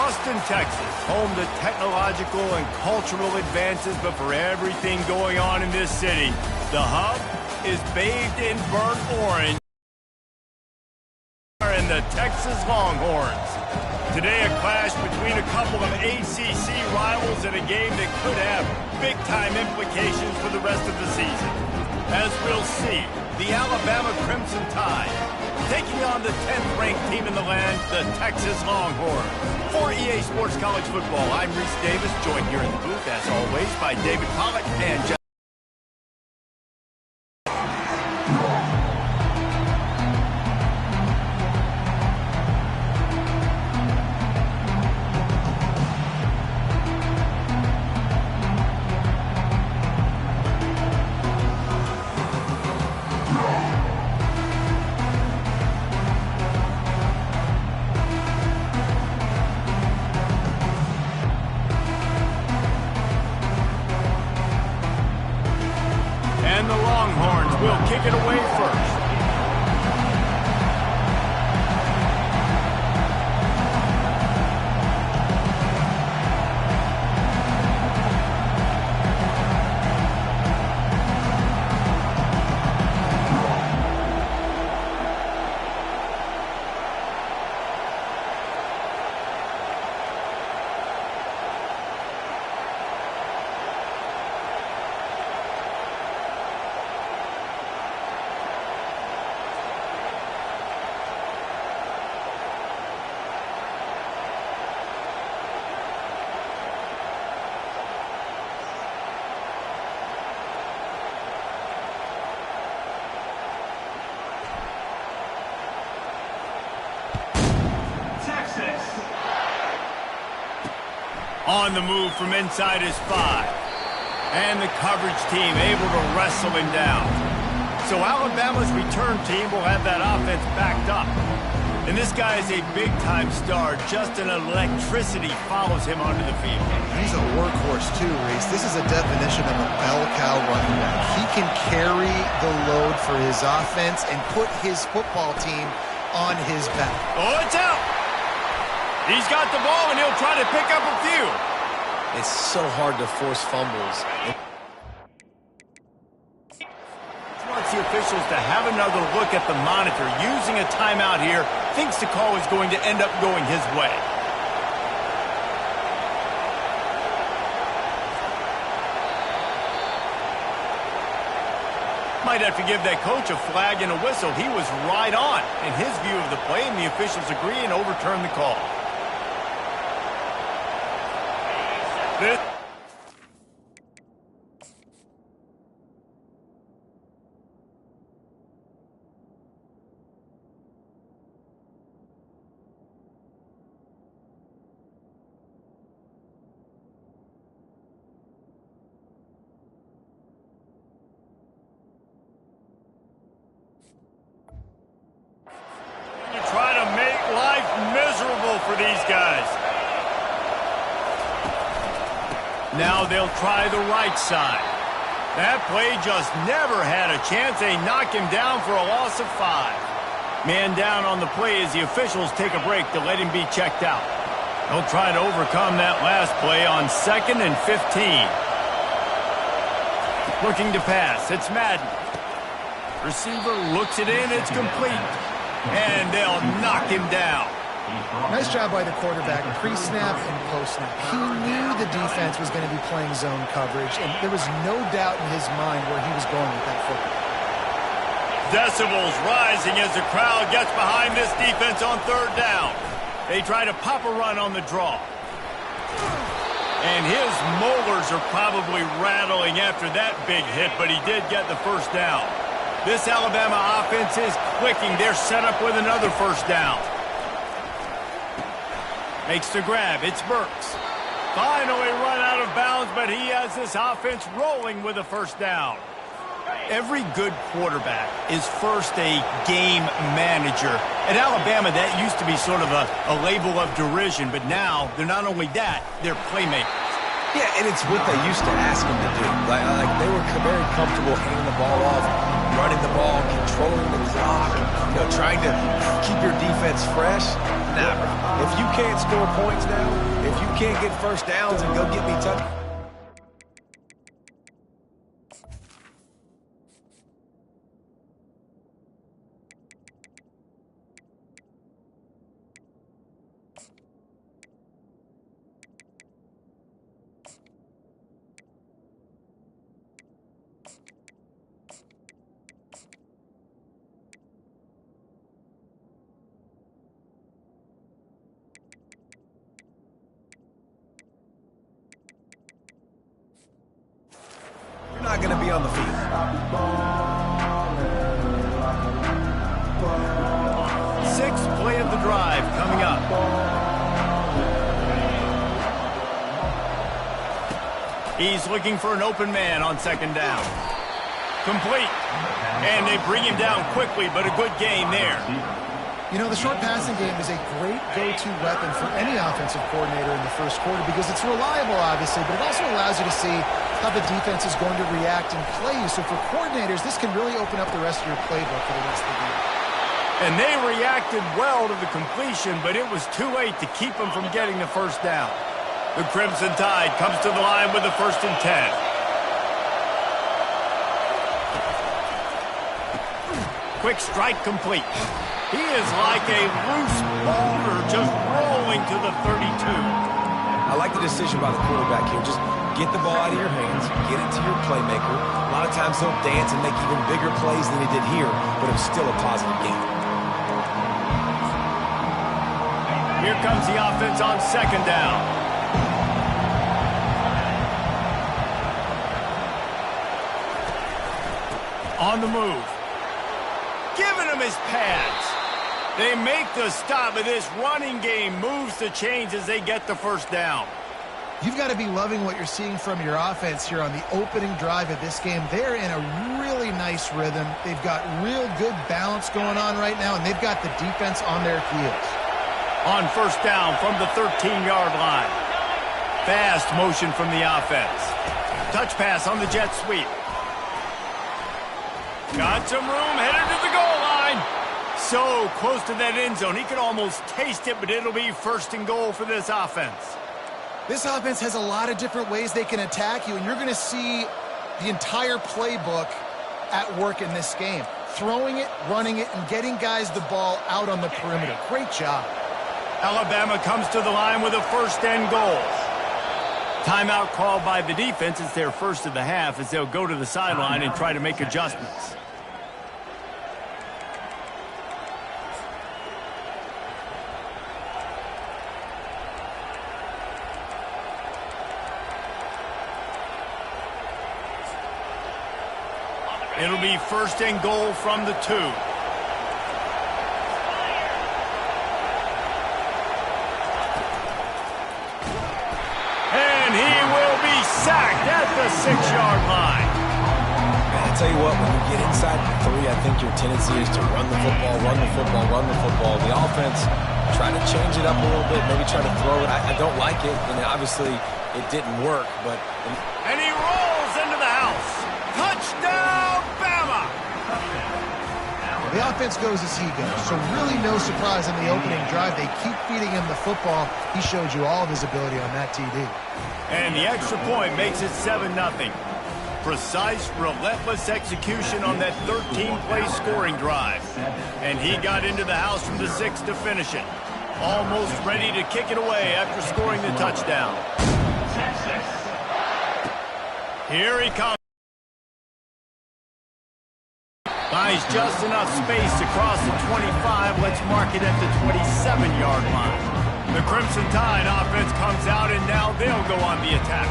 Austin, Texas, home to technological and cultural advances, but for everything going on in this city, the hub is bathed in burnt orange and the Texas Longhorns. Today, a clash between a couple of ACC rivals in a game that could have big-time implications for the rest of the season. As we'll see, the Alabama Crimson Tide taking on the 10th-ranked team in the land, the Texas Longhorns. For EA Sports College Football, I'm Reese Davis, joined here in the booth, as always, by David Pollack and Jeff. And the Longhorns will kick it away first. On the move from inside his 5. And the coverage team able to wrestle him down. So Alabama's return team will have that offense backed up. And this guy is a big-time star. Just an electricity follows him onto the field. He's a workhorse too, Reese. This is a definition of a bell cow running back. He can carry the load for his offense and put his football team on his back. Oh, it's out! He's got the ball, and he'll try to pick up a few. It's so hard to force fumbles. He wants the officials to have another look at the monitor. Using a timeout here, thinks the call is going to end up going his way. Might have to give that coach a flag and a whistle. He was right on in his view of the play, and the officials agree and overturn the call. You try to make life miserable for these guys. Now they'll try the right side. That play just never had a chance. They knock him down for a loss of 5. Man down on the play as the officials take a break to let him be checked out. They'll try to overcome that last play on 2nd and 15. Looking to pass. It's Madden. Receiver looks it in. It's complete. And they'll knock him down. Nice job by the quarterback, pre-snap and post-snap. He knew the defense was going to be playing zone coverage, and there was no doubt in his mind where he was going with that football. Decibels rising as the crowd gets behind this defense on 3rd down. They try to pop a run on the draw. And his molars are probably rattling after that big hit, but he did get the 1st down. This Alabama offense is clicking. They're set up with another 1st down. Makes the grab. It's Burks. Finally run out of bounds, but he has this offense rolling with a 1st down. Every good quarterback is first a game manager. At Alabama, that used to be sort of a label of derision, but now they're not only that, they're playmakers. Yeah, and it's what they used to ask him to do. Like they were very comfortable handing the ball off, running the ball, controlling the clock, trying to keep your defense fresh. Nah, bro. If you can't score points now, if you can't get first downs and go get me touchdowns, not going to be on the field. Sixth play of the drive coming up. He's looking for an open man on second down. Complete. And they bring him down quickly, but a good gain there. You know, the short passing game is a great go-to weapon for any offensive coordinator in the first quarter because it's reliable, obviously, but it also allows you to see how the defense is going to react and play you. So for coordinators, this can really open up the rest of your playbook for the rest of the game. And they reacted well to the completion, but it was too late to keep them from getting the first down. The Crimson Tide comes to the line with a 1st and 10. Quick strike complete. He is like a loose boulder just rolling to the 32. I like the decision by the quarterback here. Just get the ball out of your hands, get it to your playmaker. A lot of times he'll dance and make even bigger plays than he did here, but it was still a positive game. Here comes the offense on second down. On the move. Giving him his pads. They make the stop, but this running game moves the chains as they get the first down. You've got to be loving what you're seeing from your offense here on the opening drive of this game. They're in a really nice rhythm. They've got real good balance going on right now, and they've got the defense on their heels. On first down from the 13-yard line. Fast motion from the offense. Touch pass on the jet sweep. Got some room, headed to the goal line. So close to that end zone. He could almost taste it, but it'll be 1st and goal for this offense. This offense has a lot of different ways they can attack you, and you're going to see the entire playbook at work in this game. Throwing it, running it, and getting guys the ball out on the perimeter. Great job. Alabama comes to the line with a 1st and goal. Timeout called by the defense. It's their first of the half as they'll go to the sideline and try to make adjustments. It'll be 1st and goal from the 2. And he will be sacked at the 6-yard line. Man, I tell you what, when you get inside the 3, I think your tendency is to run the football, run the football, run the football. The offense, try to change it up a little bit, maybe try to throw it. I don't like it, and obviously it didn't work. But And he rolls into the house. Touchdown, Bama! The offense goes as he goes, so really no surprise in the opening drive. They keep feeding him the football. He showed you all of his ability on that TD. And the extra point makes it 7-0. Precise, relentless execution on that 13-play scoring drive. And he got into the house from the 6 to finish it. Almost ready to kick it away after scoring the touchdown. Here he comes. Buys just enough space across the 25. Let's mark it at the 27-yard line. The Crimson Tide offense comes out, and now they'll go on the attack.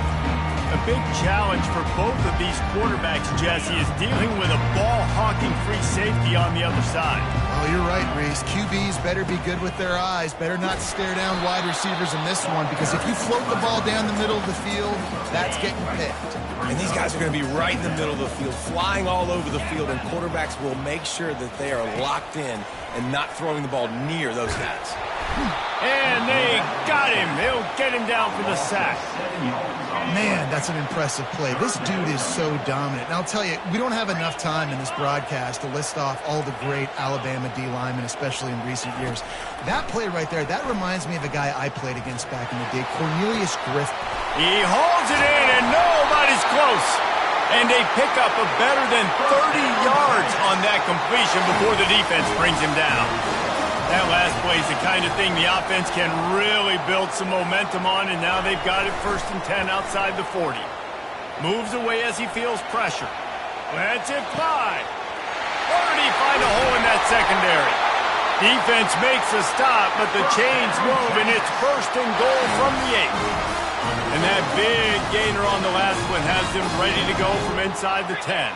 A big challenge for both of these quarterbacks, Jesse, is dealing with a ball-hawking free safety on the other side. Oh, you're right, Reese. QBs better be good with their eyes. Better not stare down wide receivers in this one, because if you float the ball down the middle of the field, that's getting picked. And these guys are going to be right in the middle of the field, flying all over the field, and quarterbacks will make sure that they are locked in and not throwing the ball near those guys. And they got him. They'll get him down for the sack. Man, that's an impressive play. This dude is so dominant. And I'll tell you, we don't have enough time in this broadcast to list off all the great Alabama D linemen, especially in recent years. That play right there, that reminds me of a guy I played against back in the day, Cornelius Griffin. He holds it in, and nobody's close. And they pick up a better than 30 yards on that completion before the defense brings him down. That last play is the kind of thing the offense can really build some momentum on, and now they've got it 1st and 10 outside the 40. Moves away as he feels pressure. Lets it fly. Where did he find a hole in that secondary? Defense makes a stop, but the chains move, and it's 1st and goal from the 8. And that big gainer on the last one has them ready to go from inside the 10.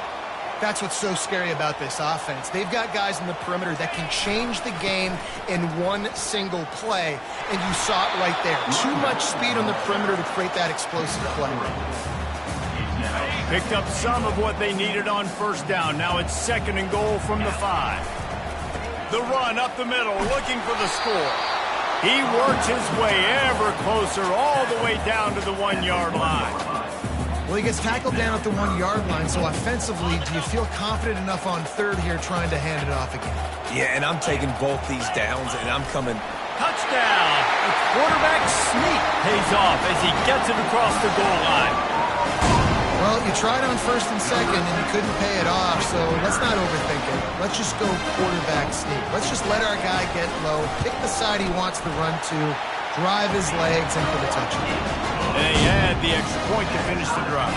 That's what's so scary about this offense. They've got guys in the perimeter that can change the game in one single play, and you saw it right there. Too much speed on the perimeter to create that explosive play. Picked up some of what they needed on 1st down. Now it's 2nd and goal from the 5. The run up the middle, looking for the score. He works his way ever closer all the way down to the 1-yard line. Well, he gets tackled down at the 1-yard line, so offensively, do you feel confident enough on 3rd here trying to hand it off again? Yeah, and I'm taking both these downs, and I'm coming. Touchdown! The quarterback sneak pays off as he gets it across the goal line. Well, you tried on 1st and 2nd, and you couldn't pay it off, so let's not overthink it. Let's just go quarterback sneak. Let's just let our guy get low, pick the side he wants to run to, drive his legs, and for the touchdown. And he had the extra point to finish the drive.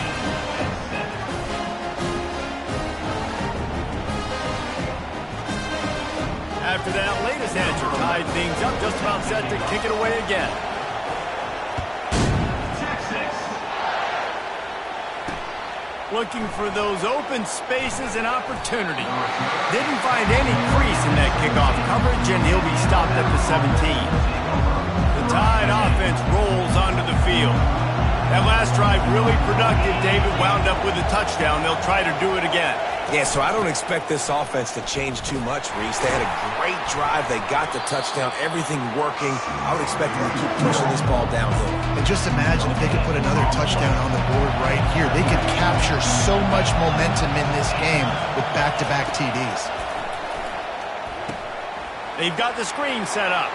After that latest answer tied things up, just about set to kick it away again. Looking for those open spaces and opportunity. Didn't find any crease in that kickoff coverage, and he'll be stopped at the 17. The Tide offense rolls onto the field. That last drive really productive. David wound up with a touchdown. They'll try to do it again. Yeah, so I don't expect this offense to change too much, Reese. They had a great drive. They got the touchdown. Everything working. I would expect them to keep pushing this ball downhill. And just imagine if they could put another touchdown on the board right here. They could capture so much momentum in this game with back-to-back TDs. They've got the screen set up.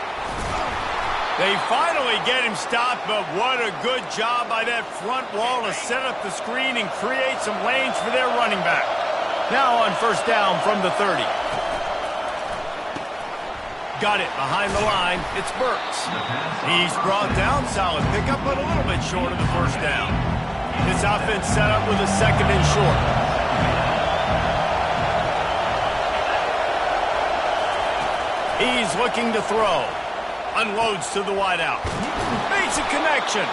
They finally get him stopped, but what a good job by that front wall to set up the screen and create some lanes for their running back. Now on 1st down from the 30. Got it behind the line. It's Burks. He's brought down. Solid pickup, but a little bit short of the 1st down. This offense set up with a 2nd and short. He's looking to throw. Unloads to the wideout. Makes a connection.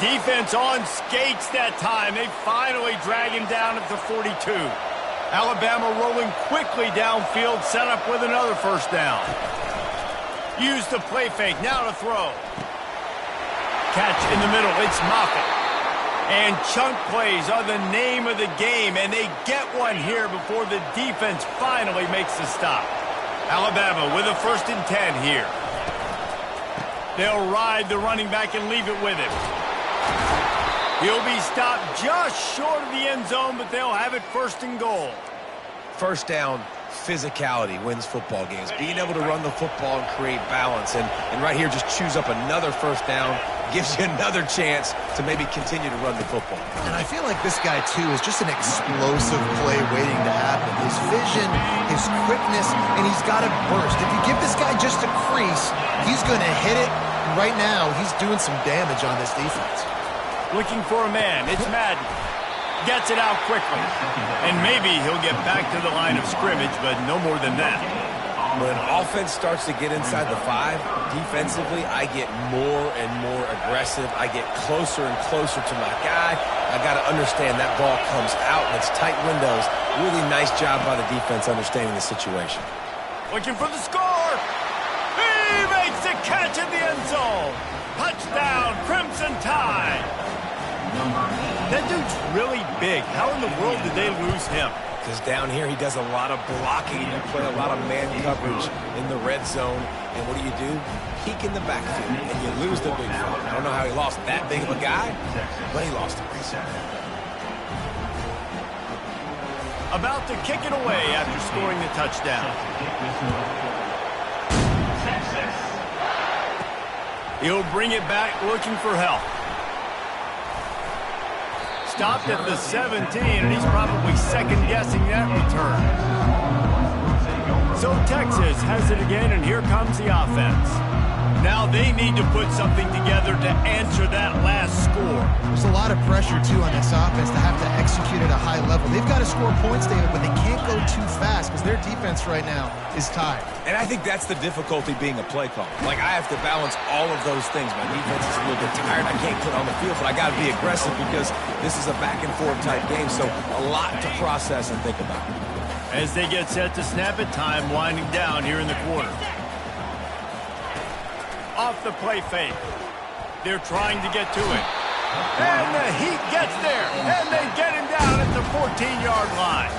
Defense on skates that time. They finally drag him down at the 42. Alabama rolling quickly downfield, set up with another 1st down. Use the play fake, now to throw. Catch in the middle, it's Moffitt. And chunk plays are the name of the game, and they get one here before the defense finally makes the stop. Alabama with a 1st and 10 here. They'll ride the running back and leave it with him. He'll be stopped just short of the end zone, but they'll have it 1st and goal. 1st down, physicality wins football games. Being able to run the football and create balance. And right here, just choose up another 1st down. Gives you another chance to maybe continue to run the football. And I feel like this guy, too, is just an explosive play waiting to happen. His vision, his quickness, and he's got to burst. If you give this guy just a crease, he's going to hit it. Right now, he's doing some damage on this defense. Looking for a man. It's Madden. Gets it out quickly. And maybe he'll get back to the line of scrimmage, but no more than that. When offense starts to get inside the 5, defensively, I get more and more aggressive. I get closer and closer to my guy. I got to understand that ball comes out and it's tight windows. Really nice job by the defense understanding the situation. Looking for the score. He makes the catch in the end zone. Touchdown, Crimson Tide. That dude's really big. How in the world did they lose him? because down here he does a lot of blocking. You play a lot of man coverage in the red zone, and what do? Peek in the backfield, and you lose the big fella. I don't know how he lost that big of a guy, but he lost him. About to kick it away after scoring the touchdown. He'll bring it back looking for help. Stopped at the 17, and he's probably second-guessing that return. So Texas has it again, and here comes the offense. Now they need to put something together to answer that last score. There's a lot of pressure, too, on this offense to have to execute at a high level. They've got to score points, David, but they can't go too fast because their defense right now is tired. And I think that's the difficulty being a play caller. Like, I have to balance all of those things. My defense is a little bit tired. I can't put on the field, but I got to be aggressive because this is a back-and-forth type game, so a lot to process and think about. As they get set to snap it, time winding down here in the quarter. Off the play fake. They're trying to get to it. And the Heat gets there. And they get him down at the 14-yard line.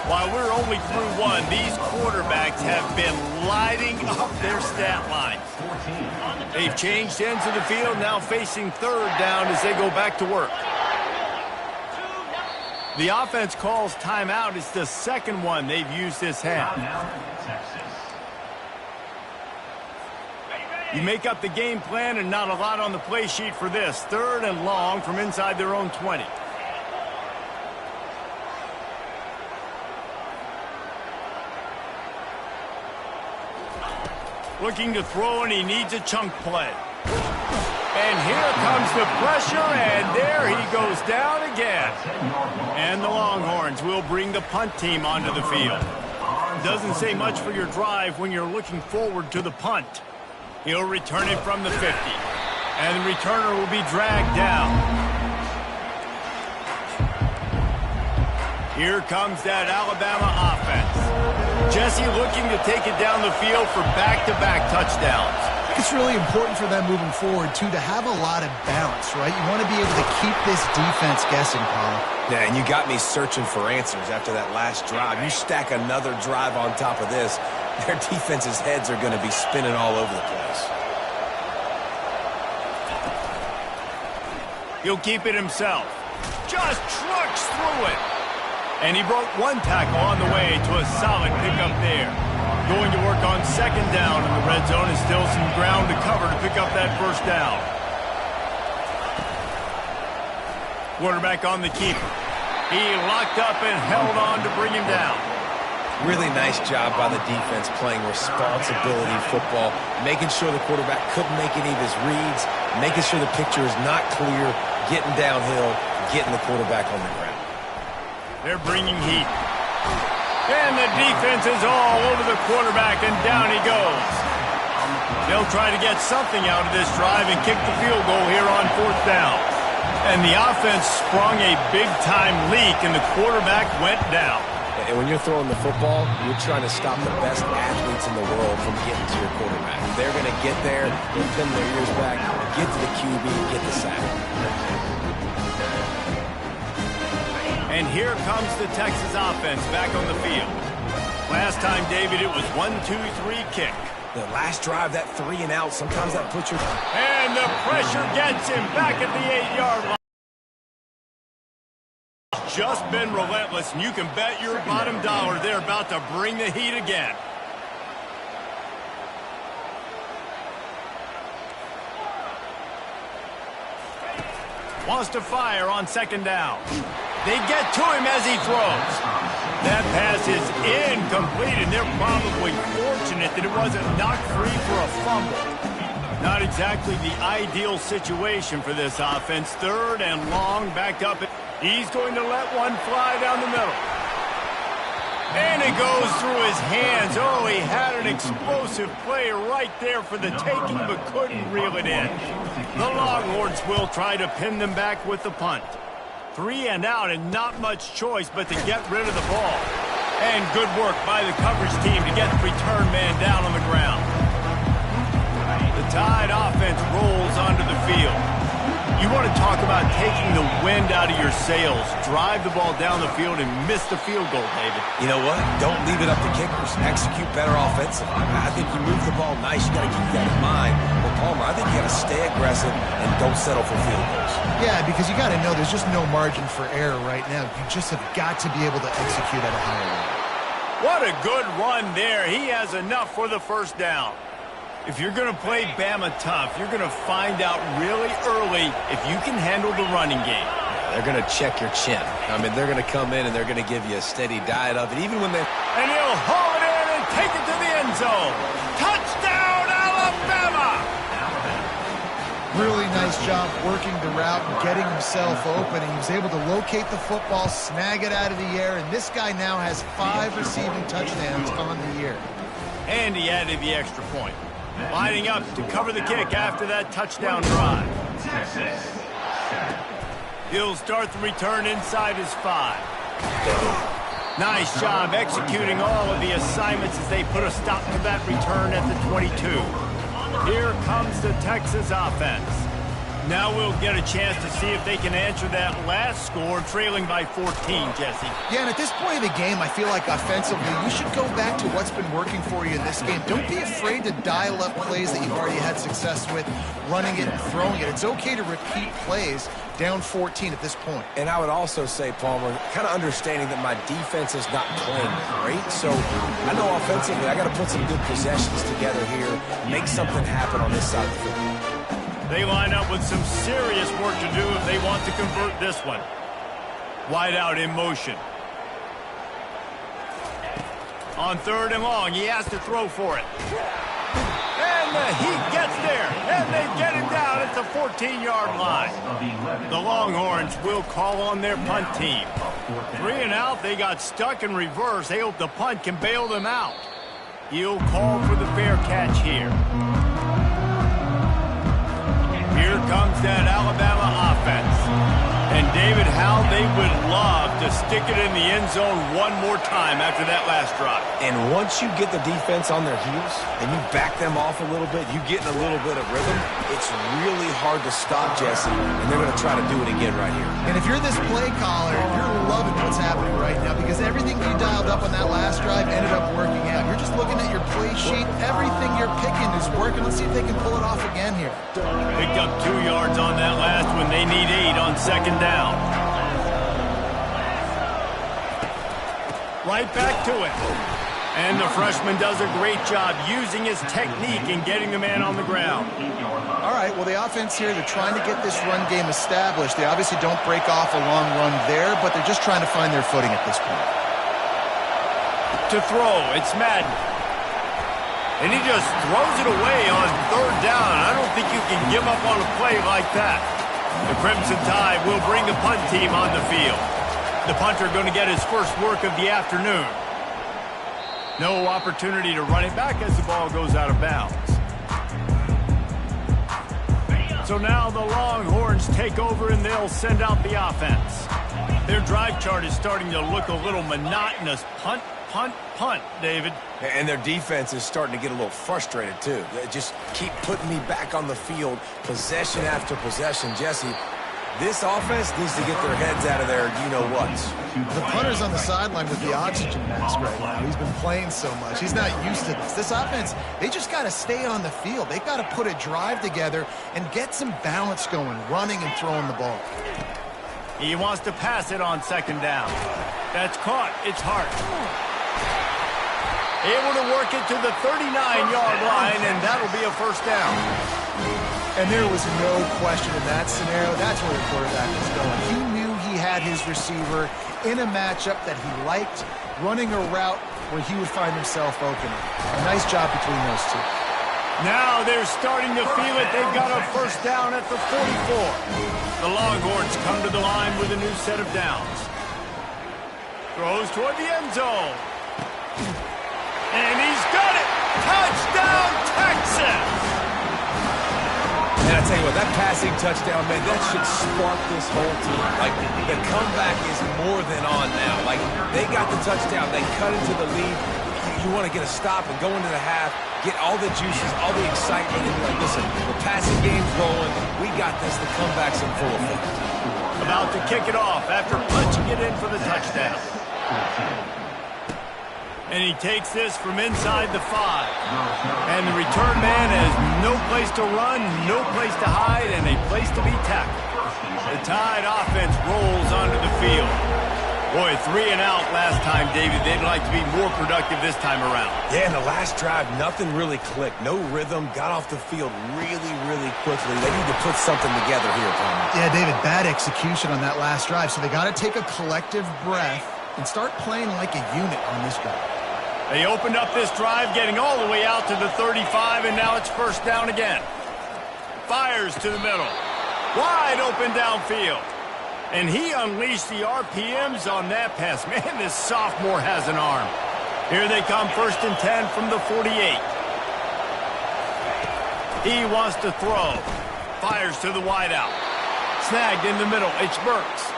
While we're only through one, these quarterbacks have been lighting up their stat lines. They've changed ends of the field, now facing third down as they go back to work. The offense calls timeout. It's the second one they've used this half. You make up the game plan and not a lot on the play sheet for this. Third and long from inside their own 20. Looking to throw, and he needs a chunk play. And here comes the pressure, and there he goes down again. And the Longhorns will bring the punt team onto the field. Doesn't say much for your drive when you're looking forward to the punt. He'll return it from the 50. And the returner will be dragged down. Here comes that Alabama offense. Jesse looking to take it down the field for back-to-back touchdowns. It's really important for them moving forward, too, to have a lot of balance, right? You want to be able to keep this defense guessing, Paul. Yeah, and you got me searching for answers after that last drive. You stack another drive on top of this, their defense's heads are going to be spinning all over the place. He'll keep it himself. Just trucks through it. And he broke one tackle on the way to a solid pickup there. Going to work on second down in the red zone, and still some ground to cover to pick up that first down. Quarterback on the keeper. He locked up and held on to bring him down. Really nice job by the defense playing responsibility football, making sure the quarterback couldn't make any of his reads, making sure the picture is not clear, getting downhill, getting the quarterback on the ground. They're bringing heat. And the defense is all over the quarterback, and down he goes. They'll try to get something out of this drive and kick the field goal here on fourth down. And the offense sprung a big-time leak, and the quarterback went down. And when you're throwing the football, you're trying to stop the best athletes in the world from getting to your quarterback. They're going to get there, they'll pin their ears back, get to the QB, get the sack. And here comes the Texas offense back on the field. Last time, David, it was 1-2-3 kick. The last drive, that 3 and out, sometimes that puts your... And the pressure gets him back at the 8-yard line. Just been relentless, and you can bet your bottom dollar they're about to bring the heat again. Wants to fire on second down. They get to him as he throws. That pass is incomplete, and they're probably fortunate that it wasn't knocked free for a fumble. Not exactly the ideal situation for this offense. Third and long, backed up. He's going to let one fly down the middle. And it goes through his hands. Oh, he had an explosive play right there for the taking, but couldn't reel it in. The Longhorns will try to pin them back with the punt. 3 and out, and not much choice but to get rid of the ball. And good work by the coverage team to get the return man down on the ground. The Tide offense rolls onto the field. You want to talk about taking the wind out of your sails. Drive the ball down the field and miss the field goal, David. You know what? Don't leave it up to kickers. Execute better offensively. I think you move the ball nice. You got to keep that in mind. But Palmer, I think you got to stay aggressive and don't settle for field goals. Yeah, because you got to know there's just no margin for error right now. You just have got to be able to execute at a higher level. What a good run there. He has enough for the first down. If you're going to play Bama tough, you're going to find out really early if you can handle the running game. They're going to check your chin. I mean, they're going to come in and they're going to give you a steady diet of it, even when they... And he'll haul it in and take it to the end zone. Touchdown, Alabama! Really nice job working the route and getting himself open. He was able to locate the football, snag it out of the air, and this guy now has 5 receiving touchdowns on the year. And he added the extra point. Lining up to cover the kick after that touchdown drive. He'll start the return inside his 5. Nice job executing all of the assignments as they put a stop to that return at the 22. Here comes the Texas offense. Now we'll get a chance to see if they can answer that last score, trailing by 14, Jesse. Yeah, and at this point of the game, I feel like offensively, you should go back to what's been working for you in this game. Don't be afraid to dial up plays that you've already had success with, running it and throwing it. It's okay to repeat plays down 14 at this point. And I would also say, Palmer, kind of understanding that my defense is not playing great, so I know offensively I got to put some good possessions together here, make something happen on this side of the football. They line up with some serious work to do if they want to convert this one. Wide out in motion. On 3rd and long, he has to throw for it. And the Heat gets there, and they get him down at the 14-yard line. The Longhorns will call on their punt team. 3 and out, they got stuck in reverse. They hope the punt can bail them out. He'll call for the fair catch here. Here comes that Alabama offense. And David, how they would love to stick it in the end zone one more time after that last drive. And once you get the defense on their heels and you back them off a little bit, you get in a little bit of rhythm, it's really hard to stop, Jesse, and they're going to try to do it again right here. And if you're this play caller, you're loving what's happening right now because everything you dialed up on that last drive ended up working out. You're just looking at your play sheet. Everything you're picking is working. Let's see if they can pull it off again here. Picked up 2 yards on that last one. They need 8 on 2nd down. Right back to it. And the freshman does a great job using his technique and getting the man on the ground. All right, well, the offense here, they're trying to get this run game established. They obviously don't break off a long run there, but they're just trying to find their footing at this point. To throw, it's Madden. And he just throws it away on 3rd down. I don't think you can give up on a play like that. The Crimson Tide will bring the punt team on the field. The punter going to get his first work of the afternoon. No opportunity to run it back as the ball goes out of bounds. So now the Longhorns take over and they'll send out the offense. Their drive chart is starting to look a little monotonous. Punt, punt, punt, David. And their defense is starting to get a little frustrated, too. They just keep putting me back on the field, possession after possession. Jesse, this offense needs to get their heads out of their you-know-whats. The punter's on the sideline with the oxygen mask right now. He's been playing so much. He's not used to this. This offense, they just got to stay on the field. They've got to put a drive together and get some balance going, running and throwing the ball. He wants to pass it on 2nd down. That's caught. It's Hart. Able to work it to the 39-yard line, and that'll be a 1st down. And there was no question in that scenario. That's where the quarterback was going. He knew he had his receiver in a matchup that he liked, running a route where he would find himself open. A nice job between those two. Now they're starting to feel it. They've got a 1st down at the 44. The Longhorns come to the line with a new set of downs. Throws toward the end zone. And he's got it! Touchdown, Texas! And I tell you what, that passing touchdown, man, that should spark this whole team. Like, the comeback is more than on now. Like, they got the touchdown. They cut into the lead. you want to get a stop and go into the half, get all the juices, all the excitement, and be like, listen, the passing game's rolling. We got this. The comeback's in full effect. About to kick it off after punching it in for the touchdown. And he takes this from inside the 5. And the return man has no place to run, no place to hide, and a place to be tackled. The Tide offense rolls onto the field. Boy, 3 and out last time, David. They'd like to be more productive this time around. Yeah, in the last drive, nothing really clicked. No rhythm. Got off the field really, really quickly. They need to put something together here, Tom. Yeah, David, bad execution on that last drive. So they got to take a collective breath and start playing like a unit on this drive. They opened up this drive, getting all the way out to the 35, and now it's first down again. Fires to the middle. Wide open downfield. And he unleashed the RPMs on that pass. Man, this sophomore has an arm. Here they come, 1st and 10 from the 48. He wants to throw. Fires to the wideout. Snagged in the middle. It's Burks.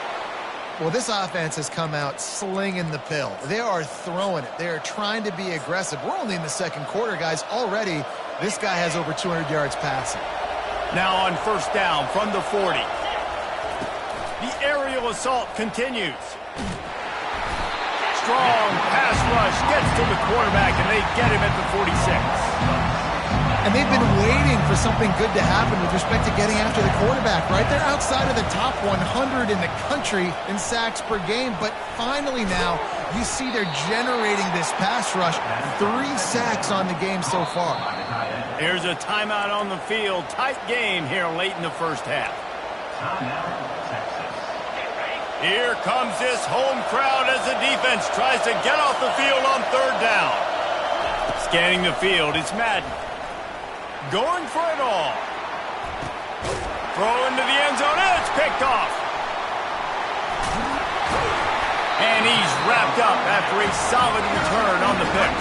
Well, this offense has come out slinging the pill. They are throwing it. They are trying to be aggressive. We're only in the second quarter, guys. Already, this guy has over 200 yards passing. Now on first down from the 40. The aerial assault continues. Strong pass rush gets to the quarterback, and they get him at the 46. And they've been waiting for something good to happen with respect to getting after the quarterback, right? They're outside of the top 100 in the country in sacks per game, but finally now you see they're generating this pass rush. 3 sacks on the game so far. Here's a timeout on the field. Tight game here late in the first half. Here comes this home crowd as the defense tries to get off the field on 3rd down. Scanning the field, it's Madden. Going for it all. Throw into the end zone, and it's picked off. And he's wrapped up after a solid return on the pick.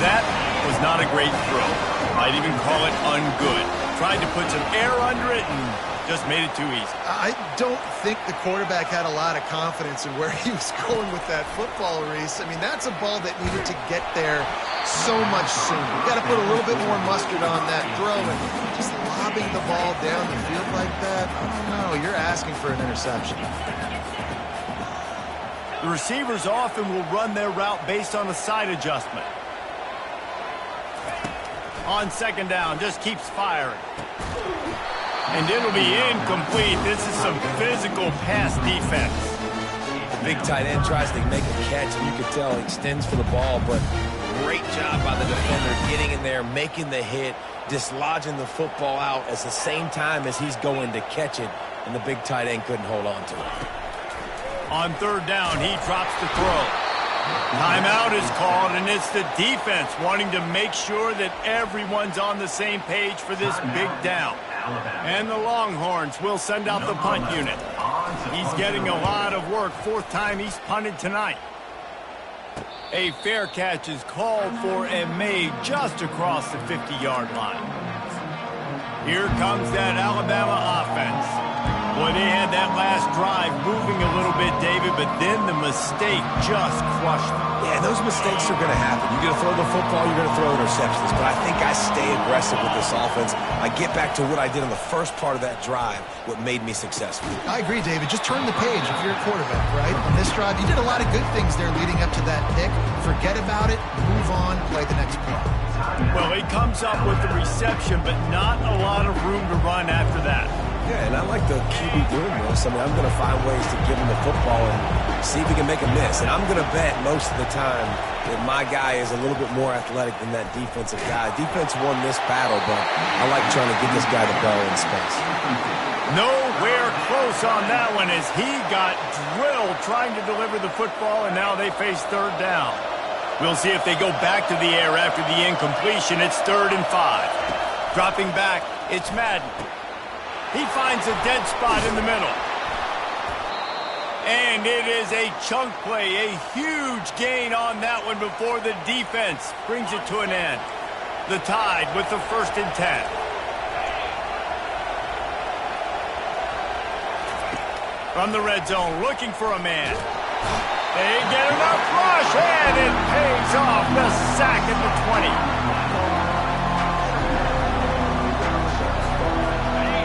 That was not a great throw. Might even call it ungood. Tried to put some air under it and just made it too easy. I don't think the quarterback had a lot of confidence in where he was going with that football, Reese. I mean, that's a ball that needed to get there so much sooner. You got to put a little bit more mustard on that throw, and just lobbing the ball down the field like that, I don't know. You're asking for an interception. The receivers often will run their route based on a side adjustment. On 2nd down, just keeps firing. And it'll be incomplete. This is some physical pass defense. The big tight end tries to make a catch, and you can tell he extends for the ball, but great job by the defender getting in there, making the hit, dislodging the football out at the same time as he's going to catch it, and the big tight end couldn't hold on to it. On 3rd down, he drops the throw. Timeout is called, and it's the defense wanting to make sure that everyone's on the same page for this big down. And the Longhorns will send out the punt unit. He's getting a lot of work. 4th time he's punted tonight. A fair catch is called for and made just across the 50-yard line. Here comes that Alabama offense. Boy, they had that last drive moving a little bit, David, but then the mistake just crushed them. Yeah, those mistakes are going to happen. You're going to throw the football, you're going to throw interceptions. But I think I stay aggressive with this offense. I get back to what I did in the first part of that drive, what made me successful. I agree, David. Just turn the page if you're a quarterback, right? On this drive, you did a lot of good things there leading up to that pick. Forget about it, move on, play the next play. Well, he comes up with the reception, but not a lot of room to run after that. Yeah, and I like the QB doing this. I mean, I'm going to find ways to give him the football and see if he can make a miss. And I'm going to bet most of the time that my guy is a little bit more athletic than that defensive guy. Defense won this battle, but I like trying to get this guy the ball in space. Nowhere close on that one as he got drilled trying to deliver the football, and now they face 3rd down. We'll see if they go back to the air after the incompletion. It's 3rd and 5. Dropping back, it's Madden. He finds a dead spot in the middle. And it is a chunk play, a huge gain on that one before the defense brings it to an end. The Tide with the 1st and 10. From the red zone, looking for a man. They get enough rush, and it pays off. The sack at the 20.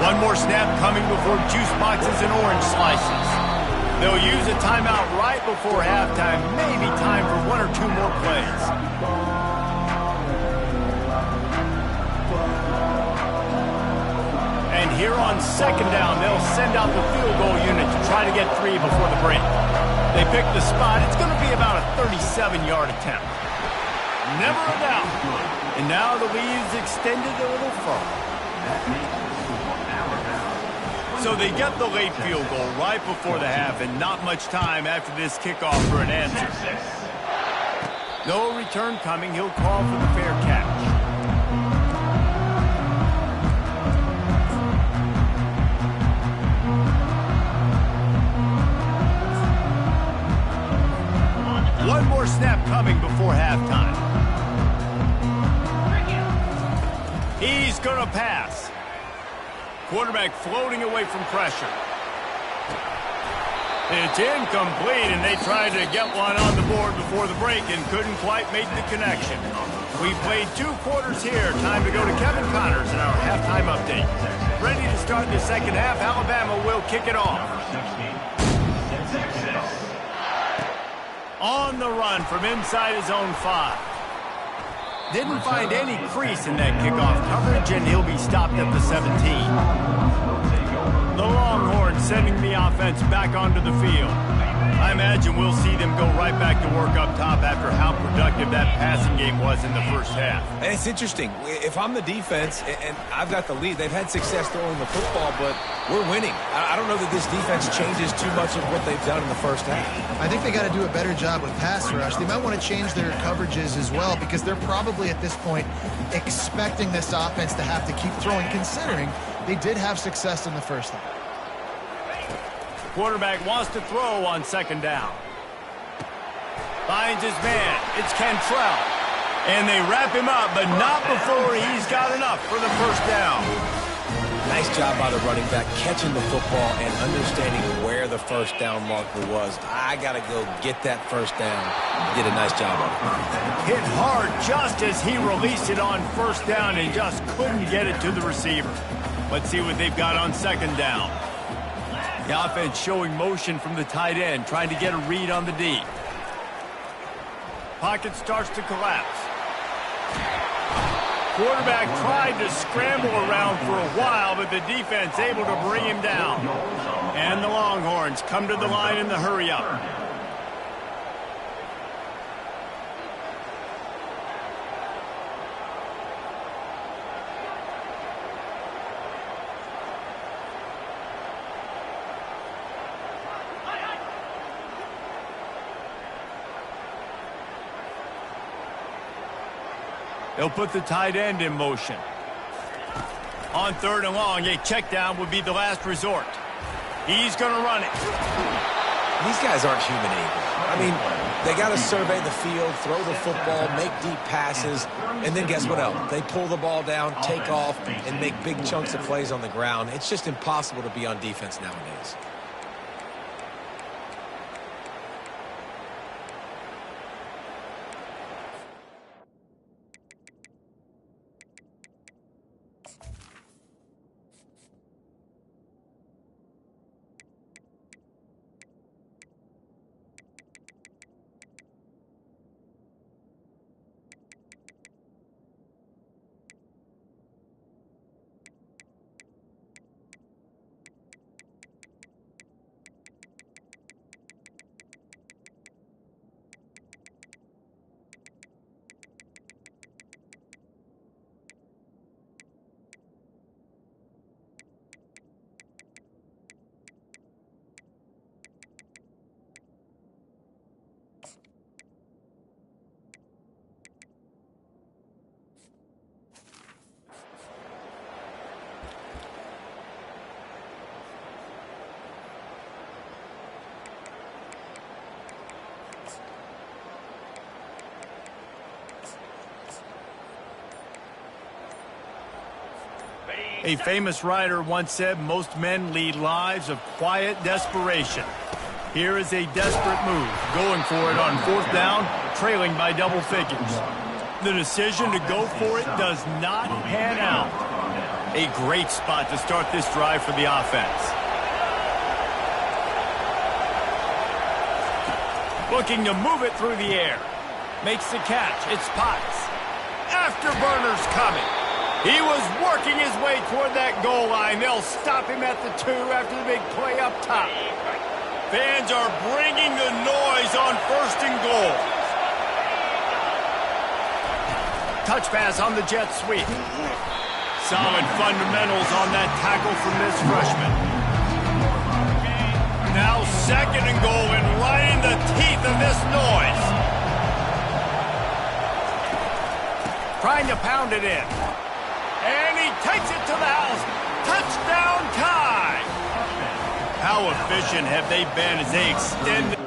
One more snap coming before juice boxes and orange slices. They'll use a timeout right before halftime. Maybe time for one or two more plays. And here on second down, they'll send out the field goal unit to try to get 3 before the break. They pick the spot. It's going to be about a 37-yard attempt. Never a doubt. And now the lead is extended a little further. So they get the late field goal right before the half, and not much time after this kickoff for an answer. No return coming. He'll call for the fair catch. One more snap coming before halftime. He's going to pass. Quarterback floating away from pressure. It's incomplete, and they tried to get one on the board before the break and couldn't quite make the connection. We played 2 quarters here. Time to go to Kevin Connors in our halftime update. Ready to start the second half. Alabama will kick it off. On the run from inside his own 5. Didn't find any crease in that kickoff coverage, and he'll be stopped at the 17. The Longhorns sending the offense back onto the field. I imagine we'll see them go right back to work up top after how productive that passing game was in the first half. And it's interesting. If I'm the defense and I've got the lead, they've had success throwing the football, but we're winning. I don't know that this defense changes too much of what they've done in the first half. I think they got to do a better job with pass rush. They might want to change their coverages as well, because they're probably at this point expecting this offense to have to keep throwing, considering they did have success in the first half. Quarterback wants to throw on second down. Finds his man. It's Cantrell. And they wrap him up, but not before he's got enough for the first down. Nice job by the running back, catching the football and understanding where the first down marker was. I got to go get that first down. He did a nice job of it. Hit hard just as he released it on first down and just couldn't get it to the receiver. Let's see what they've got on second down. The offense showing motion from the tight end, trying to get a read on the D. Pocket starts to collapse. Quarterback tried to scramble around for a while, but the defense able to bring him down. And the Longhorns come to the line in the hurry-up. They'll put the tight end in motion. On third and long, a check down would be the last resort. He's going to run it. These guys aren't human anymore. I mean, they got to survey the field, throw the football, make deep passes, and then guess what else? They pull the ball down, take off, and make big chunks of plays on the ground. It's just impossible to be on defense nowadays. A famous writer once said, most men lead lives of quiet desperation. Here is a desperate move, going for it on 4th down, trailing by double figures. The decision to go for it does not pan out. A great spot to start this drive for the offense. Looking to move it through the air. Makes the catch. It's Potts. Afterburner's coming. He was working his way toward that goal line. They'll stop him at the 2 after the big play up top. Fans are bringing the noise on 1st and goal. Touch pass on the jet sweep. Solid fundamentals on that tackle from this freshman. Now 2nd and goal and right in the teeth of this noise. Trying to pound it in. And he takes it to the house. Touchdown tie. How efficient have they been as they extend?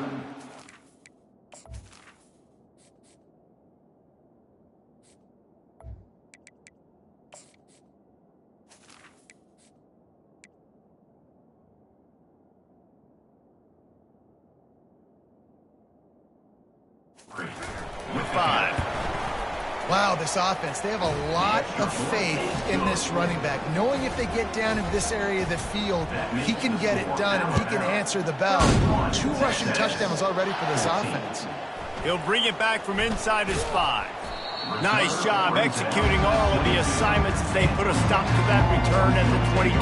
Wow, this offense, they have a lot of faith in this running back, knowing if they get down into this area of the field, he can get it done and he can answer the bell. 2 rushing touchdowns already for this offense. He'll bring it back from inside his 5. Nice job executing all of the assignments as they put a stop to that return at the 22.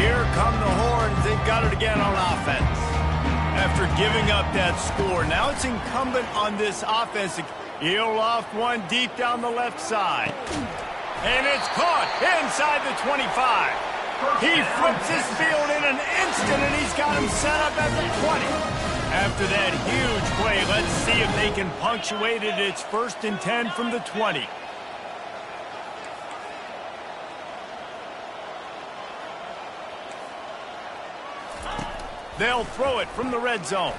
Here come the Horns. They've got it again on offense. After giving up that score, now it's incumbent on this offense to heel off one deep down the left side. And it's caught inside the 25. He flips his field in an instant, and he's got him set up at the 20. After that huge play, let's see if they can punctuate it. It's 1st and 10 from the 20. They'll throw it from the red zone.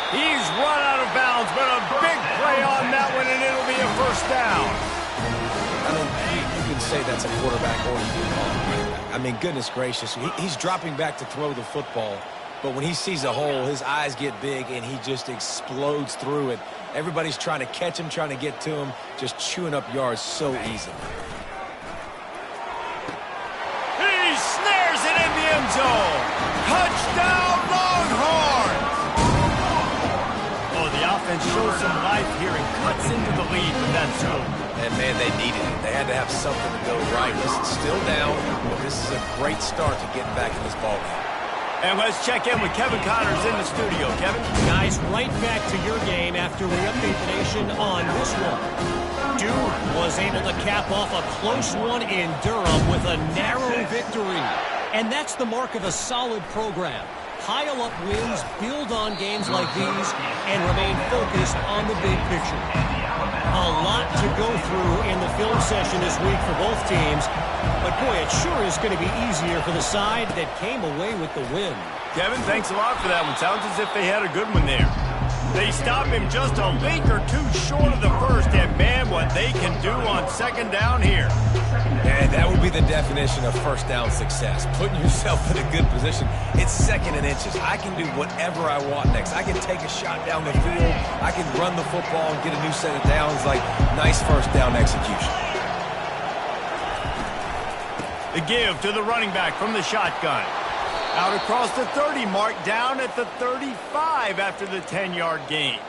He's run out of bounds, but a big play on that one, and it'll be a 1st down. I mean, you can say that's a quarterback or you can call him running back. I mean, goodness gracious, he's dropping back to throw the football, but when he sees a hole, his eyes get big, and he just explodes through it. Everybody's trying to catch him, trying to get to him, just chewing up yards so easily. Snares it in the end zone. Touchdown, Longhorns! Oh, the offense shows some life here and cuts into the lead with that score. And, man, they needed it. They had to have something to go right. Listen, still down, but this is a great start to getting back in this ballgame. And let's check in with Kevin Connors in the studio. Kevin? Guys, right back to your game after we update the nation on this one. Duke was able to cap off a close one in Durham with a narrow victory. And that's the mark of a solid program. Pile up wins, build on games like these, and remain focused on the big picture. A lot to go through in the film session this week for both teams. But, boy, it sure is going to be easier for the side that came away with the win. Kevin, thanks a lot for that one. Sounds as if they had a good one there. They stop him just a link or 2 short of the 1st, and man, what they can do on 2nd down here. And that would be the definition of 1st down success, putting yourself in a good position. It's 2nd and inches. I can do whatever I want next. I can take a shot down the field. I can run the football and get a new set of downs. Like, nice 1st down execution. The give to the running back from the shotgun. Out across the 30 mark, down at the 35 after the 10-yard gain.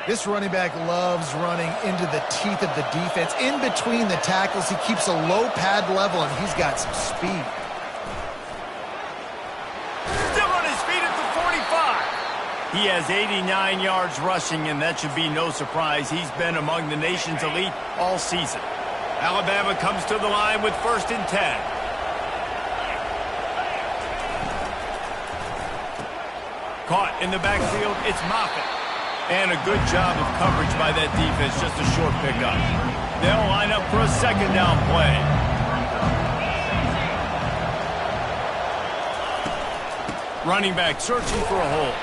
This running back loves running into the teeth of the defense. In between the tackles, he keeps a low pad level, and he's got some speed. Still on his feet at the 45. He has 89 yards rushing, and that should be no surprise. He's been among the nation's elite all season. Alabama comes to the line with 1st and 10. Caught in the backfield, it's Moffitt. And a good job of coverage by that defense, just a short pickup. They'll line up for a 2nd down play. Running back searching for a hole.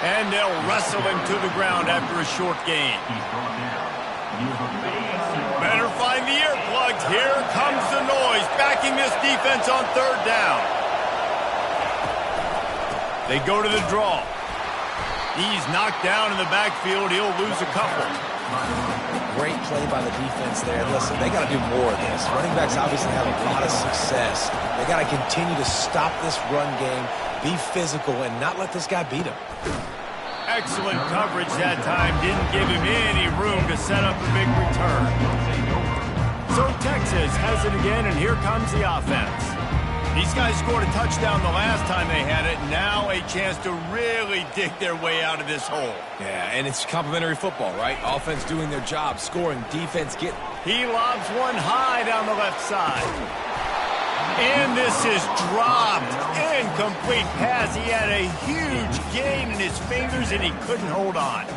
And they'll wrestle him to the ground after a short gain. Better find the earplugs. Here comes the noise, backing this defense on third down. They go to the draw. He's knocked down in the backfield. He'll lose a couple. Great play by the defense there. Listen, they got to do more of this. Running backs obviously have a lot of success. They got to continue to stop this run game, be physical, and not let this guy beat him. Excellent coverage that time. Didn't give him any room to set up a big return. So Texas has it again, and here comes the offense. These guys scored a touchdown the last time they had it. Now a chance to really dig their way out of this hole. Yeah, and it's complimentary football, right? Offense doing their job, scoring, defense get... He lobs one high down the left side. And this is dropped. Incomplete pass. He had a huge gain in his fingers, and he couldn't hold on.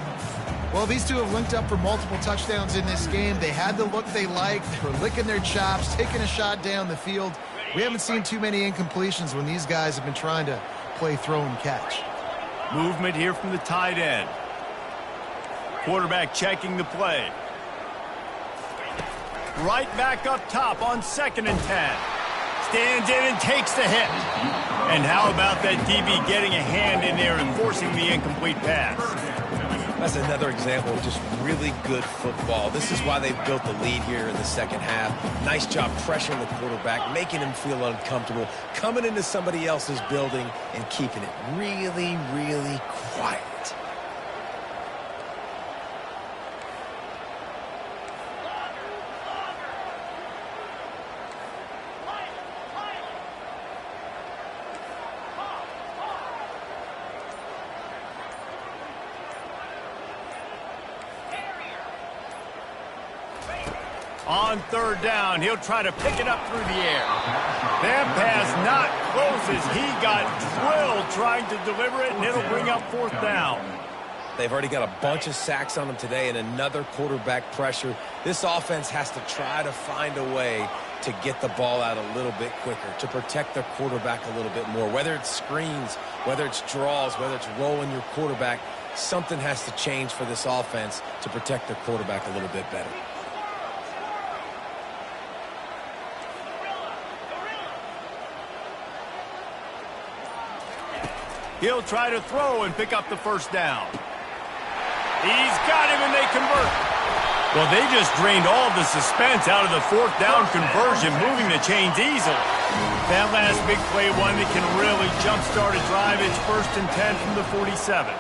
Well, these two have linked up for multiple touchdowns in this game. They had the look they liked. They were licking their chops, taking a shot down the field. We haven't seen too many incompletions when these guys have been trying to play throw and catch. Movement here from the tight end. Quarterback checking the play. Right back up top on 2nd and 10. Stands in and takes the hit. And how about that DB getting a hand in there and forcing the incomplete pass? That's another example of just really good football. This is why they've built the lead here in the second half. Nice job pressuring the quarterback, making him feel uncomfortable, coming into somebody else's building and keeping it really, really quiet. On 3rd down, he'll try to pick it up through the air. That pass not close as he got drilled trying to deliver it, and it'll bring up 4th down. They've already got a bunch of sacks on them today and another quarterback pressure. This offense has to try to find a way to get the ball out a little bit quicker, to protect their quarterback a little bit more. Whether it's screens, whether it's draws, whether it's rolling your quarterback, something has to change for this offense to protect their quarterback a little bit better. He'll try to throw and pick up the 1st down. He's got him, and they convert. Well, they just drained all the suspense out of the 4th down conversion, moving the chains easily. That last big play, one that can really jumpstart a drive. It's 1st and 10 from the 47.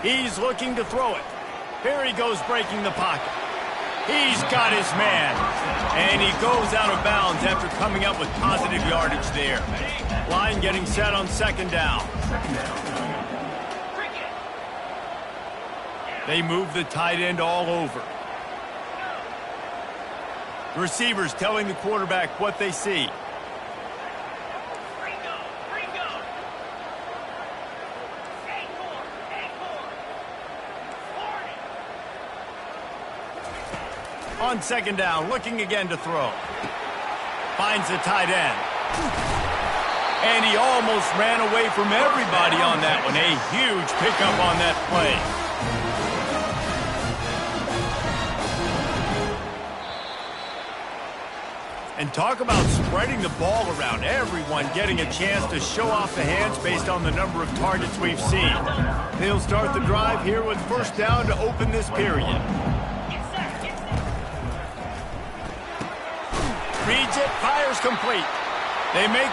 He's looking to throw it. Here he goes breaking the pocket. He's got his man. And he goes out of bounds after coming up with positive yardage there. Line getting set on 2nd down. They move the tight end all over. Receivers telling the quarterback what they see. On 2nd down, looking again to throw. Finds the tight end. And he almost ran away from everybody on that one. A huge pickup on that play. And talk about spreading the ball around. Everyone getting a chance to show off the hands based on the number of targets we've seen. They'll start the drive here with 1st down to open this period. Reads it, fires complete. They make...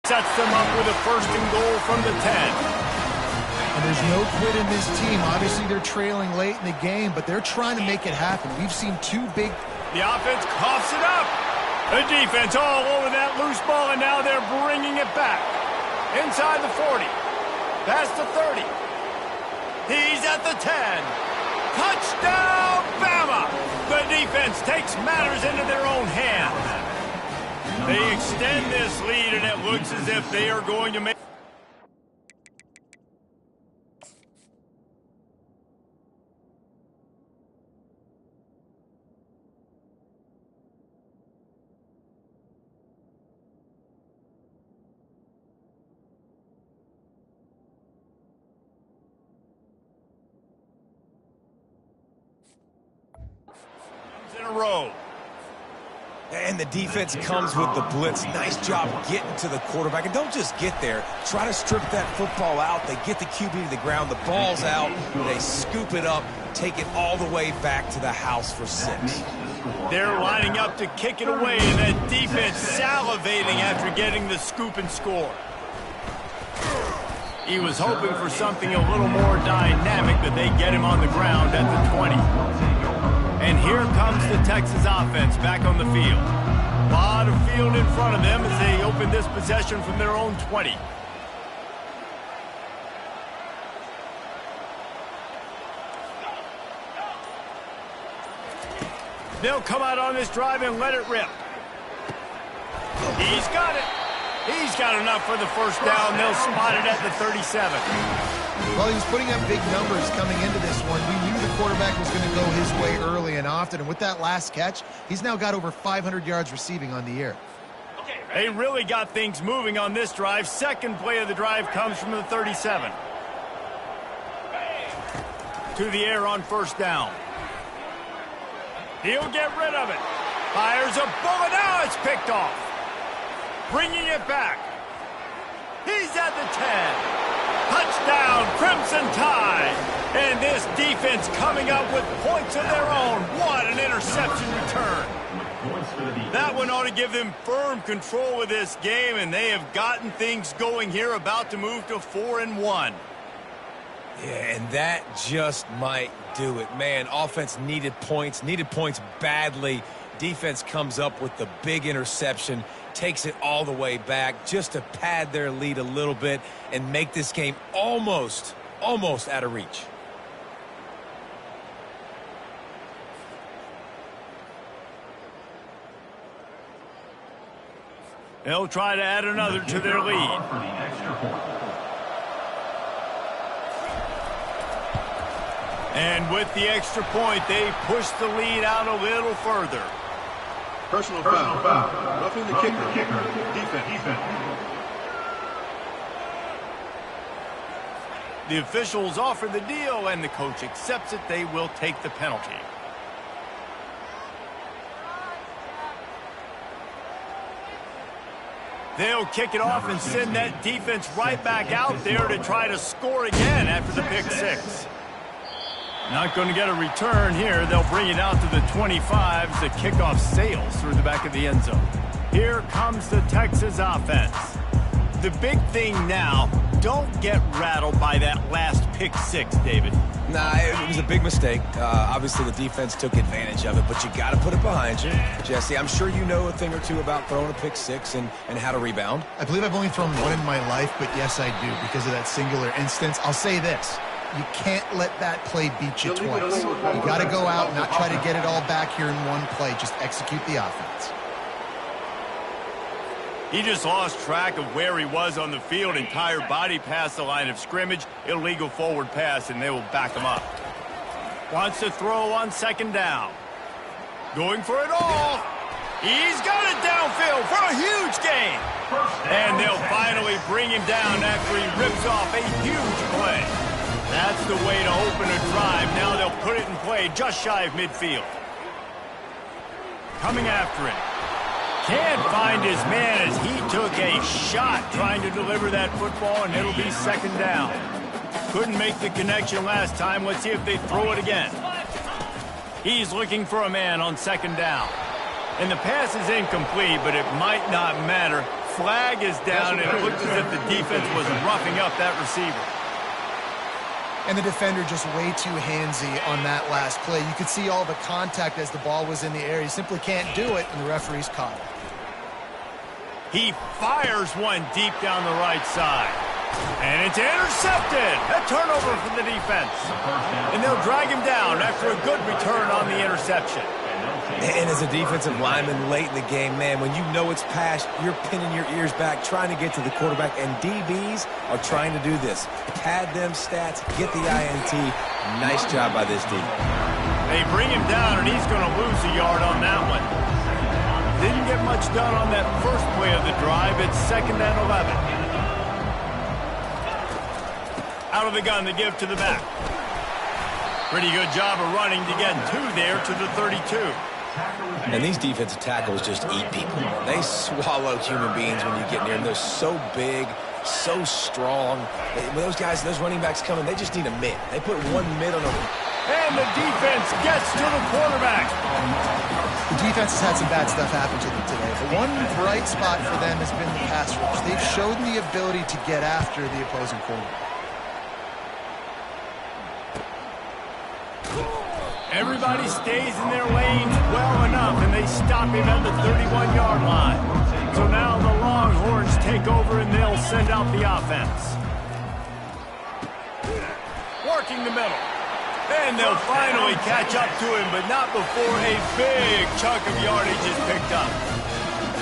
Sets them up with a 1st and goal from the 10. And there's no quit in this team. Obviously, they're trailing late in the game, but they're trying to make it happen. We've seen 2 big... The offense coughs it up. The defense all over that loose ball, and now they're bringing it back. Inside the 40. Past the 30. He's at the 10. Touchdown, Bama! The defense takes matters into their own hands. They extend this lead, and it looks as if they are going to make... a row. And the defense comes with the blitz. Nice job getting to the quarterback. And don't just get there. Try to strip that football out. They get the QB to the ground. The ball's out. They scoop it up, take it all the way back to the house for 6. They're lining up to kick it away, and that defense salivating after getting the scoop and score. He was hoping for something a little more dynamic, but they get him on the ground at the 20. And here comes the Texas offense back on the field. A lot of field in front of them as they open this possession from their own 20. They'll come out on this drive and let it rip. He's got it. He's got enough for the first down. They'll spot it at the 37. Well, he was putting up big numbers coming into this one. We knew the quarterback was going to go his way early and often, and with that last catch, he's now got over 500 yards receiving on the year. They really got things moving on this drive. Second play of the drive comes from the 37. To the air on first down. He'll get rid of it. Fires a bullet. Now it's picked off. Bringing it back. He's at the 10. Touchdown, Crimson Tide. And this defense coming up with points of their own. What an interception return. That one ought to give them firm control of this game, and they have gotten things going here, about to move to 4-1. Yeah, and that just might do it. Man, offense needed points badly. Defense comes up with the big interception, takes it all the way back just to pad their lead a little bit and make this game almost out of reach. They'll try to add another to their lead. And with the extra point, they push the lead out a little further. Personal foul. Roughing the kicker. Defense. The officials offer the deal, and the coach accepts it. They will take the penalty. They'll kick it off and send that defense right back out there to try to score again after the pick six. Not going to get a return here. They'll bring it out to the 25. The kickoff sails through the back of the end zone. Here comes the Texas offense. The big thing now, don't get rattled by that last pick six, David. Nah, it was a big mistake. Obviously, the defense took advantage of it, but you got to put it behind you. Jesse, I'm sure you know a thing or two about throwing a pick six and how to rebound. I believe I've only thrown one in my life, but yes, I do because of that singular instance. I'll say this. You can't let that play beat you twice. You got to go out and not try to get it all back here in one play. Just execute the offense. He just lost track of where he was on the field. Entire body past the line of scrimmage. Illegal forward pass, and they will back him up. Wants to throw on second down. Going for it all. He's got it downfield for a huge gain. And they'll finally bring him down after he rips off a huge play. That's the way to open a drive. Now they'll put it in play just shy of midfield. Coming after it. Can't find his man as he took a shot trying to deliver that football, and it'll be second down. Couldn't make the connection last time. Let's see if they throw it again. He's looking for a man on second down. And the pass is incomplete, but it might not matter. Flag is down, and it looks as if the defense was roughing up that receiver. And the defender just way too handsy on that last play. You could see all the contact as the ball was in the air. He simply can't do it, and the referee's caught it. He fires one deep down the right side. And it's intercepted. A turnover for the defense. And they'll drag him down after a good return on the interception. And as a defensive lineman late in the game, man, when you know it's passed, you're pinning your ears back, trying to get to the quarterback, and DBs are trying to do this. Pad them stats, get the INT. Nice job by this D. They bring him down, and he's going to lose a yard on that one. Didn't get much done on that first play of the drive. It's 2nd and 11. Out of the gun to give to the back. Pretty good job of running to get 2 there to the 32. And these defensive tackles just eat people. They swallow human beings when you get near them. They're so big, so strong. When those guys, those running backs come in, they just need a mid. They put one mid on them. And the defense gets to the quarterback. The defense has had some bad stuff happen to them today, but one bright spot for them has been the pass rush. They've shown the ability to get after the opposing quarterback. Everybody stays in their lanes well enough, and they stop him at the 31-yard line. So now the Longhorns take over, and they'll send out the offense. Working the middle. And they'll finally catch up to him, but not before a big chunk of yardage is picked up.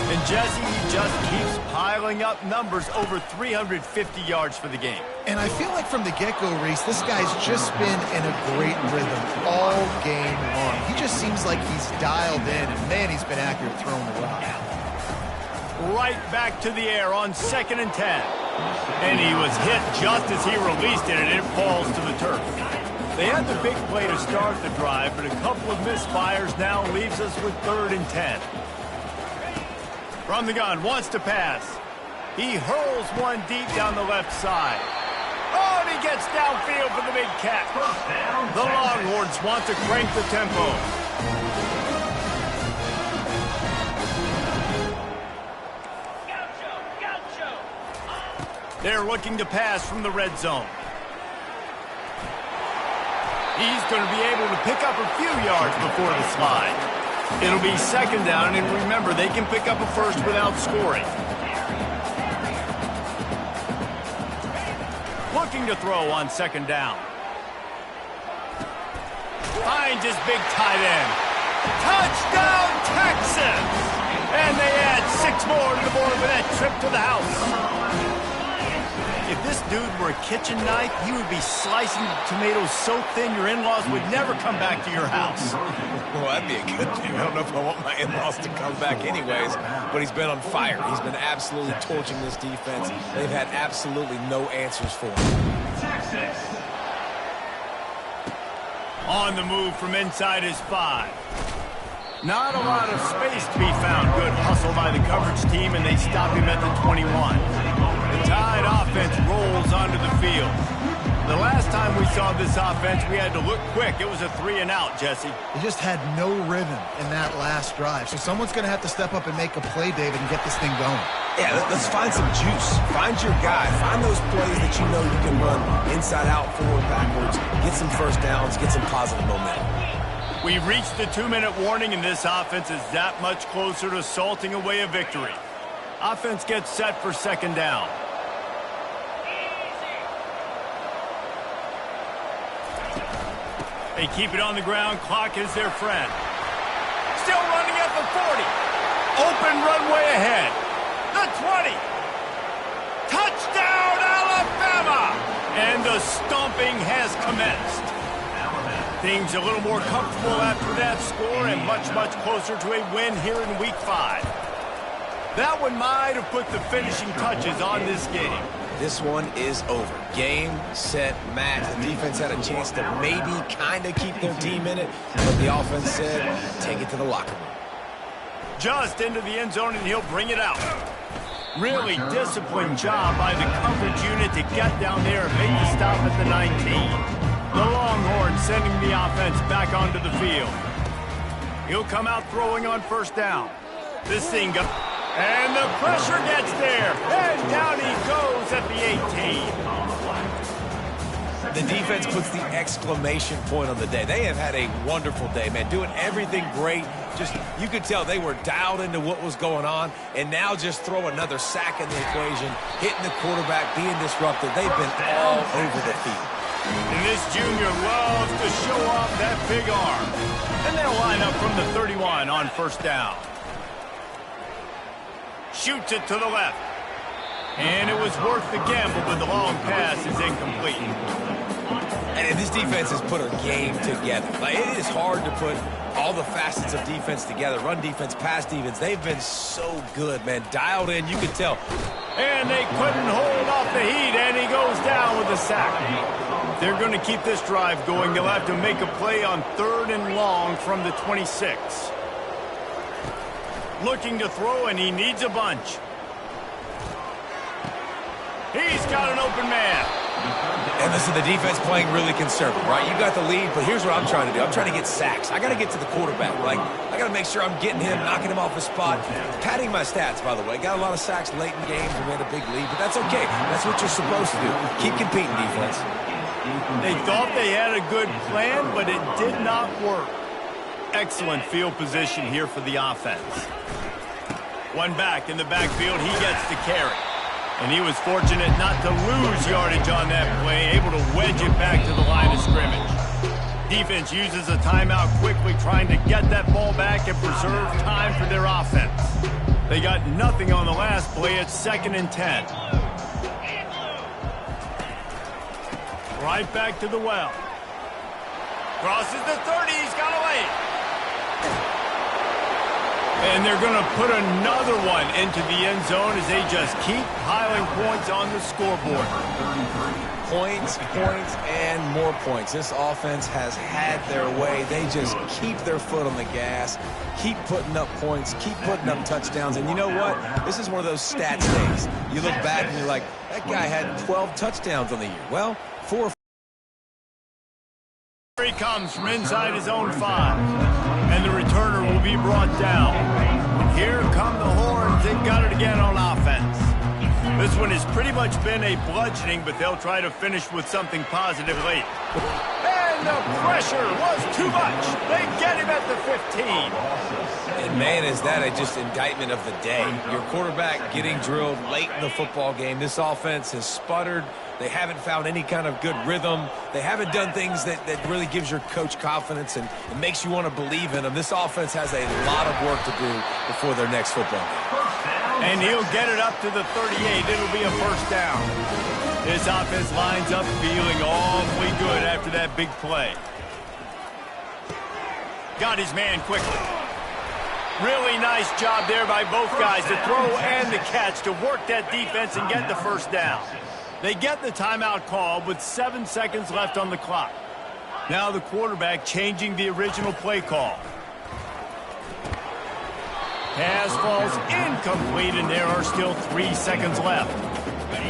And Jesse, he just keeps piling up numbers, over 350 yards for the game. And I feel like from the get-go, Reese, this guy's just been in a great rhythm all game long. He just seems like he's dialed in, and man, he's been accurate throwing the rock. Right back to the air on 2nd and 10. And he was hit just as he released it, and it falls to the turf. They had the big play to start the drive, but a couple of misfires now leaves us with 3rd and 10. From the gun, wants to pass. He hurls one deep down the left side. Oh, and he gets downfield for the big catch. The Longhorns want to crank the tempo. They're looking to pass from the red zone. He's going to be able to pick up a few yards before the slide. It'll be 2nd down, and remember, they can pick up a first without scoring. Looking to throw on 2nd down. Finds his big tight end. Touchdown, Texas! And they add 6 more to the board with that trip to the house. If this dude were a kitchen knife, he would be slicing tomatoes so thin your in-laws would never come back to your house. Well, that'd be a good thing. I don't know if I want my in-laws to come back anyways, but he's been on fire. He's been absolutely torching this defense. They've had absolutely no answers for him. On the move from inside his 5. Not a lot of space to be found. Good hustle by the coverage team, and they stop him at the 21. The Tide offense rolls onto the field. The last time we saw this offense, we had to look quick. It was a 3-and-out, Jesse. They just had no rhythm in that last drive. So someone's going to have to step up and make a play, David, and get this thing going. Yeah, let's find some juice. Find your guy. Find those plays that you know you can run inside out, forward, backwards. Get some first downs. Get some positive momentum. We've reached the 2-minute warning, and this offense is that much closer to salting away a victory. Offense gets set for 2nd down. They keep it on the ground. Clock is their friend. Still running at the 40. Open runway ahead. The 20. Touchdown, Alabama! And the stomping has commenced. Things a little more comfortable after that score and much, much closer to a win here in Week 5. That one might have put the finishing touches on this game. This one is over. Game, set, match. The defense had a chance to maybe kind of keep their team in it, but the offense said, take it to the locker room. Just into the end zone, and he'll bring it out. Really disciplined job by the coverage unit to get down there and make the stop at the 19. The Longhorns sending the offense back onto the field. He'll come out throwing on 1st down. This thing goes. And the pressure gets there. And down he goes at the 18. The defense puts the exclamation point on the day. They have had a wonderful day, man. Doing everything great. Just, you could tell they were dialed into what was going on. And now just throw another sack in the equation. Hitting the quarterback, being disruptive. They've been all over the field. And this junior loves to show off that big arm. And they'll line up from the 31 on 1st down. Shoots it to the left. And it was worth the gamble, but the long pass is incomplete. And this defense has put a game together. Like, it is hard to put all the facets of defense together. Run defense, pass defense. They've been so good, man. Dialed in, you could tell. And they couldn't hold off the heat, and he goes down with a sack. They're going to keep this drive going. They'll have to make a play on 3rd and long from the 26. Looking to throw, and he needs a bunch. He's got an open man. And listen, the defense playing really conservative, right? You got the lead, but here's what I'm trying to do. I'm trying to get sacks. I got to get to the quarterback. Like, I got to make sure I'm getting him, knocking him off his spot. Padding my stats, by the way. Got a lot of sacks late in games and we had a big lead, but that's okay. That's what you're supposed to do. Keep competing, defense. They thought they had a good plan, but it did not work. Excellent field position here for the offense. One back in the backfield, he gets the carry. And he was fortunate not to lose yardage on that play, able to wedge it back to the line of scrimmage. Defense uses a timeout quickly, trying to get that ball back and preserve time for their offense. They got nothing on the last play. It's 2nd and 10. Right back to the well. Crosses the 30. He's got away. And they're going to put another one into the end zone as they just keep piling points on the scoreboard. Points, points, and more points. This offense has had their way. They just keep their foot on the gas, keep putting up points, keep putting up touchdowns. And you know what? This is one of those stats days. You look back and you're like, that guy had 12 touchdowns on the year. Well, 4. Here he comes from inside his own 5. And the returner will be brought down. Here come the horns. They got it again on offense. This one has pretty much been a bludgeoning, but they'll try to finish with something positive late. And the pressure was too much. They get him at the 15. And, man, is that just indictment of the day. Your quarterback getting drilled late in the football game. This offense has sputtered. They haven't found any kind of good rhythm. They haven't done things that really gives your coach confidence and it makes you want to believe in them. This offense has a lot of work to do before their next football game. And he'll get it up to the 38. It'll be a first down. This offense lines up feeling awfully good after that big play. Got his man quickly. Really nice job there by both guys, the throw and the catch, to work that defense and get the first down. They get the timeout call with 7 seconds left on the clock. Now the quarterback changing the original play call. Pass falls incomplete, and there are still 3 seconds left.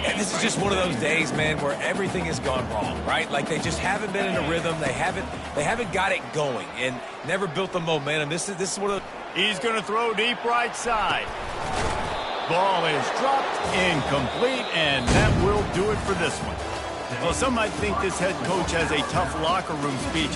And this is just one of those days, man, where everything has gone wrong, right? Like they just haven't been in a rhythm. They haven't got it going and never built the momentum. This is one of the... He's going to throw deep right side. Ball is dropped, incomplete, and that will do it for this one. Well, some might think this head coach has a tough locker room speech